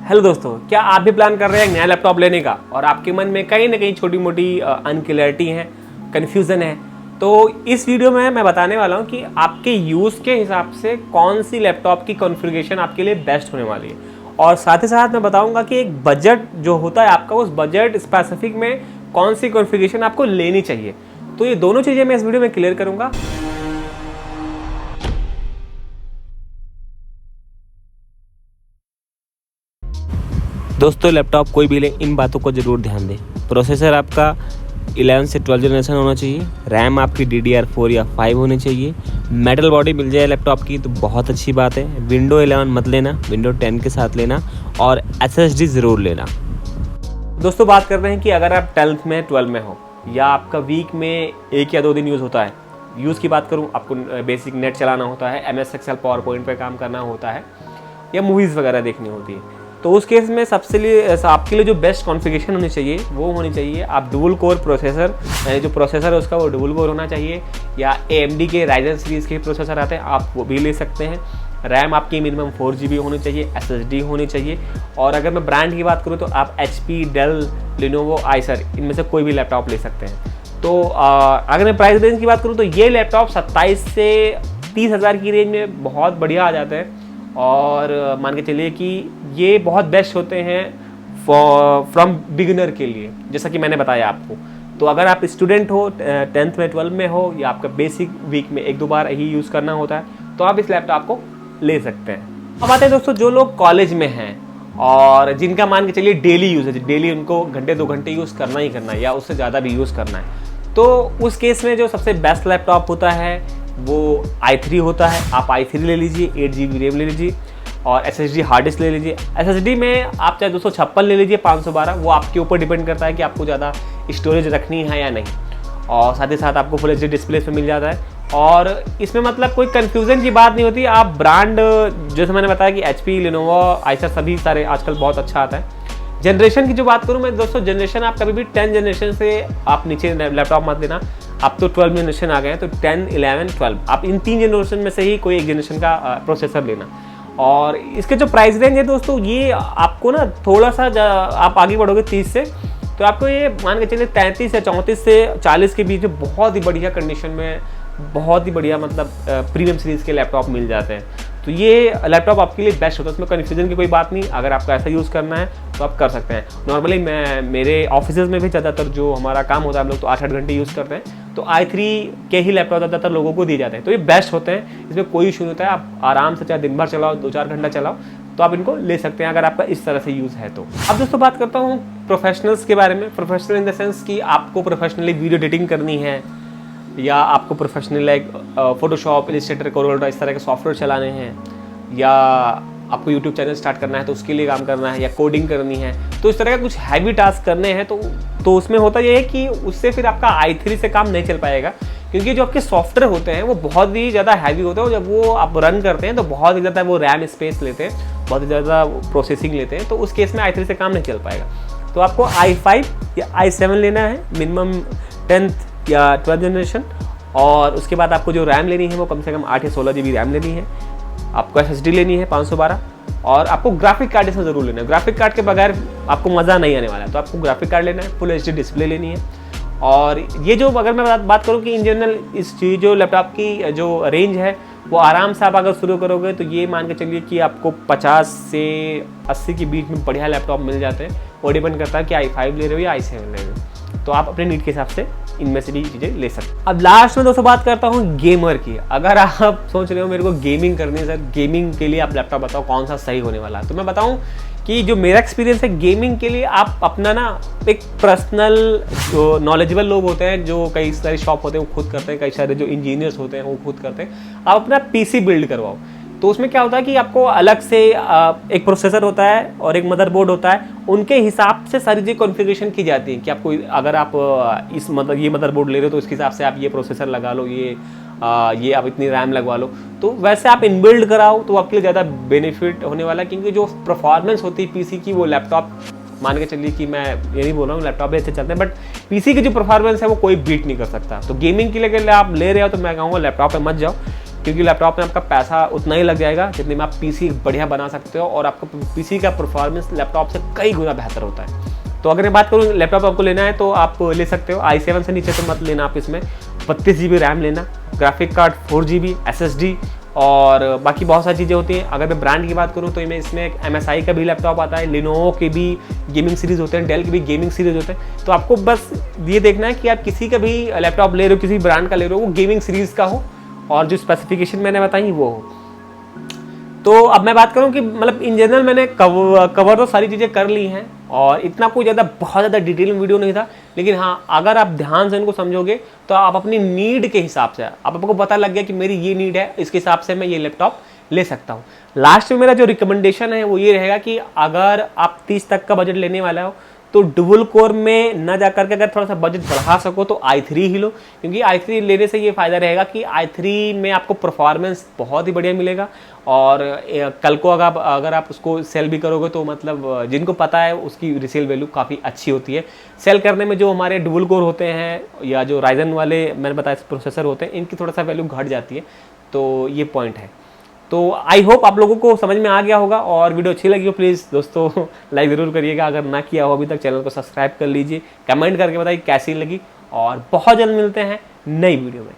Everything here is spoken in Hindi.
हेलो दोस्तों, क्या आप भी प्लान कर रहे हैं एक नया लैपटॉप लेने का और आपके मन में कहीं ना कहीं छोटी मोटी अनक्लियरिटी है, कन्फ्यूज़न है। तो इस वीडियो में मैं बताने वाला हूं कि आपके यूज़ के हिसाब से कौन सी लैपटॉप की कॉन्फ़िगरेशन आपके लिए बेस्ट होने वाली है। और साथ ही साथ मैं बताऊंगा कि एक बजट जो होता है आपका, उस बजट स्पेसिफिक में कौन सी कॉन्फ़िगरेशन आपको लेनी चाहिए। तो ये दोनों चीज़ें मैं इस वीडियो में क्लियर करूँगा। दोस्तों, लैपटॉप कोई भी ले, इन बातों को ज़रूर ध्यान दें। प्रोसेसर आपका 11 से 12 जनरेशन होना चाहिए। रैम आपकी DDR4 या 5 होनी चाहिए। मेटल बॉडी मिल जाए लैपटॉप की तो बहुत अच्छी बात है। विंडो 11 मत लेना, विंडो 10 के साथ लेना और SSD ज़रूर लेना। दोस्तों, बात करते हैं कि अगर आप 10th में 12 में हो या आपका वीक में 1 या 2 दिन यूज़ होता है। यूज़ की बात करूँ, आपको बेसिक नेट चलाना होता है, MS Excel PowerPoint पे काम करना होता है या मूवीज़ वगैरह देखनी होती है, तो उस केस में आपके लिए जो बेस्ट कॉन्फ़िगरेशन होनी चाहिए वो होनी चाहिए आप डुअल कोर प्रोसेसर, जो प्रोसेसर है उसका वो डुअल कोर होना चाहिए, या AMD के Ryzen सीरीज़ के प्रोसेसर आते हैं, आप वो भी ले सकते हैं। रैम आपकी मिनिमम 4 GB होनी चाहिए, SSD होनी चाहिए। और अगर मैं ब्रांड की बात करूँ तो आप HP, डेल, Lenovo, Acer इनमें से कोई भी लैपटॉप ले सकते हैं। तो अगर मैं प्राइस रेंज की बात करूँ तो ये लैपटॉप 27 से 30 हज़ार की रेंज में बहुत बढ़िया आ जाते हैं। और मान के चलिए कि ये बहुत बेस्ट होते हैं फ्रॉम बिगिनर के लिए, जैसा कि मैंने बताया आपको। तो अगर आप स्टूडेंट हो, 10th में 12 में हो, या आपका बेसिक वीक में 1-2 बार ही यूज़ करना होता है, तो आप इस लैपटॉप को ले सकते हैं। अब आते हैं दोस्तों, जो लोग कॉलेज में हैं और जिनका मान के चलिए डेली यूज़ है, डेली उनको घंटे 2 घंटे यूज़ करना ही करना है या उससे ज़्यादा भी यूज़ करना है, तो उस केस में जो सबसे बेस्ट लैपटॉप होता है वो i3 होता है। आप i3 ले लीजिए, 8 GB रैम ले लीजिए और SSD हार्ड डिस्क ले लीजिए। SSD में आप चाहे 256 ले लीजिए, 512, वो आपके ऊपर डिपेंड करता है कि आपको ज़्यादा स्टोरेज रखनी है या नहीं। और साथ ही साथ आपको फुल HD डिस्प्ले पे मिल जाता है। और इसमें मतलब कोई कन्फ्यूज़न की बात नहीं होती। आप ब्रांड, जैसे मैंने बताया कि HP, Lenovo, Acer सभी सारे आजकल बहुत अच्छा आता है। जनरेशन की जो बात करूँ मैं दोस्तों, जनरेशन आप कभी भी 10 जनरेशन से आप नीचे लैपटॉप मत लेना। अब तो 12 जनरेशन आ गए हैं, तो 10, 11, 12 आप इन 3 जनरेशन में से ही कोई एक जनरेशन का प्रोसेसर लेना। और इसके जो प्राइस रेंज है दोस्तों, ये आपको ना थोड़ा सा आप आगे बढ़ोगे 30 से, तो आपको ये मान के चलिए 33 या 34 से 40 के बीच में बहुत ही बढ़िया कंडीशन में, बहुत ही बढ़िया मतलब प्रीमियम सीरीज़ के लैपटॉप मिल जाते हैं। तो ये लैपटॉप आपके लिए बेस्ट होता है, उसमें कन्फ्यूजन की कोई बात नहीं। अगर आपको ऐसा यूज़ करना है तो आप कर सकते हैं। नॉर्मली मेरे ऑफिस में भी ज़्यादातर जो हमारा काम होता है, हम लोग तो 8-8 घंटे यूज़ करते हैं, तो i3 के ही लैपटॉप ज़्यादातर लोगों को दिए जाते हैं। तो ये बेस्ट होते हैं, इसमें कोई इशू नहीं होता है। आप आराम से चाहे दिन भर चलाओ, 2-4 घंटा चलाओ, तो आप इनको ले सकते हैं अगर आपका इस तरह से यूज़ है तो। अब दोस्तों बात करता हूँ प्रोफेशनल्स के बारे में। प्रोफेशनल इन द सेंस कि आपको प्रोफेशनली वीडियो एडिटिंग करनी है, या आपको प्रोफेशनल लाइक फोटोशॉप, इलस्ट्रेटर, कोरोल्ड्रा इस तरह के सॉफ्टवेयर चलाने हैं, या आपको यूट्यूब चैनल स्टार्ट करना है तो उसके लिए काम करना है, या कोडिंग करनी है, तो इस तरह का कुछ हैवी टास्क करने हैं, तो उसमें होता यह है कि उससे फिर आपका i3 से काम नहीं चल पाएगा। क्योंकि जो आपके सॉफ्टवेयर होते हैं वो बहुत ही ज़्यादा हैवी होते हैं, और जब वो आप रन करते हैं तो बहुत ही ज़्यादा वो रैम स्पेस लेते हैं, बहुत ही ज़्यादा प्रोसेसिंग लेते हैं, तो उस केस में i3 से काम नहीं चल पाएगा। तो आपको i5 या i7 लेना है, मिनिमम 10th या 12th जनरेशन। और उसके बाद आपको जो रैम लेनी है वो कम से कम 8 या 16 GB रैम लेनी है। आपको SSD लेनी है 512, और आपको ग्राफिक कार्ड इसमें ज़रूर लेना है। ग्राफिक कार्ड के बगैर आपको मज़ा नहीं आने वाला है, तो आपको ग्राफिक कार्ड लेना है, फुल HD डिस्प्ले लेनी है। और ये जो अगर मैं बात करूँ कि इन जनरल इस चीज़ जो लैपटॉप की जो रेंज है, वो आराम से आप अगर शुरू करोगे तो ये मान के चलिए कि आपको 50 से 80 के बीच में बढ़िया लैपटॉप मिल जाते हैं। वो डिपेंड करता है कि i5 ले रहे हो या i7 ले रहे हो, तो आप अपने नीड के हिसाब से इनमें से भी चीज़ें ले सकते हैं। अब लास्ट में दोस्तों बात करता हूँ गेमर की। अगर आप सोच रहे हो मेरे को गेमिंग करनी है सर, गेमिंग के लिए आप लैपटॉप बताओ कौन सा सही होने वाला है, तो मैं बताऊँ कि जो मेरा एक्सपीरियंस है गेमिंग के लिए, आप अपना ना एक पर्सनल जो नॉलेजेबल लोग होते हैं, जो कई सारे शॉप होते हैं वो खुद करते हैं, कई सारे जो इंजीनियर्स होते हैं वो खुद करते हैं, आप अपना PC बिल्ड करवाओ। तो उसमें क्या होता है कि आपको अलग से एक प्रोसेसर होता है और एक मदरबोर्ड होता है, उनके हिसाब से सारी चीज़ कॉन्फ़िगरेशन की जाती है कि आपको अगर आप ये मदरबोर्ड ले रहे हो तो इसके हिसाब से आप ये प्रोसेसर लगा लो, ये आप इतनी रैम लगवा लो। तो वैसे आप इनबिल्ड कराओ तो आपके लिए ज़्यादा बेनिफिट होने वाला है, क्योंकि जो परफॉर्मेंस होती है PC की, वो लैपटॉप मान के चलिए कि मैं ये नहीं बोल रहा हूँ लैपटॉप भी अच्छे चलते हैं, बट PC की जो परफॉर्मेंस है वो कोई बीट नहीं कर सकता। तो गेमिंग के लिए अगर आप ले रहे हो तो मैं कहूँगा लैपटॉप पे मत जाओ, क्योंकि लैपटॉप में आपका पैसा उतना ही लग जाएगा जितने में आप पीसी बढ़िया बना सकते हो, और आपका पीसी का परफॉर्मेंस लैपटॉप से कई गुना बेहतर होता है। तो अगर मैं बात करूँ लैपटॉप आपको लेना है तो आप ले सकते हो, i7 से नीचे तो मत लेना आप, इसमें 32 GB रैम लेना, ग्राफिक कार्ड 4 GB SSD, और बाकी बहुत सारी चीज़ें होती हैं। अगर मैं ब्रांड की बात करूँ तो इसमें एक MSI का भी लैपटॉप आता है, लिनोवो के भी गेमिंग सीरीज़ होते हैं, डेल के भी गेमिंग सीरीज़ होते हैं। तो आपको बस ये देखना है कि आप किसी का भी लैपटॉप ले रहे हो, किसी ब्रांड का ले रहे हो, वो गेमिंग सीरीज़ का हो और जो स्पेसिफिकेशन मैंने बताई वो हो। तो अब मैं बात करूं कि मतलब इन जनरल मैंने कवर तो सारी चीज़ें कर ली हैं, और इतना कोई बहुत ज़्यादा डिटेल में वीडियो नहीं था, लेकिन हाँ अगर आप ध्यान से इनको समझोगे तो आप अपनी नीड के हिसाब से, आपको पता लग गया कि मेरी ये नीड है, इसके हिसाब से मैं ये लैपटॉप ले सकता हूँ। लास्ट में मेरा जो रिकमेंडेशन है वो ये रहेगा कि अगर आप 30 तक का बजट लेने वाला हो तो डुअल कोर में न जाकर के अगर थोड़ा सा बजट बढ़ा सको तो i3 ही लो, क्योंकि i3 लेने से ये फ़ायदा रहेगा कि i3 में आपको परफॉर्मेंस बहुत ही बढ़िया मिलेगा, और कल को अगर आप उसको सेल भी करोगे तो मतलब जिनको पता है उसकी रिसेल वैल्यू काफ़ी अच्छी होती है। सेल करने में जो हमारे डुअल कोर होते हैं या जो राइजन वाले मैंने बताया प्रोसेसर होते हैं, इनकी थोड़ा सा वैल्यू घट जाती है, तो ये पॉइंट है। तो आई होप आप लोगों को समझ में आ गया होगा, और वीडियो अच्छी लगी हो प्लीज़ दोस्तों लाइक ज़रूर करिएगा, अगर ना किया हो अभी तक चैनल को सब्सक्राइब कर लीजिए, कमेंट करके बताइए कैसी लगी, और बहुत जल्द मिलते हैं नई वीडियो में।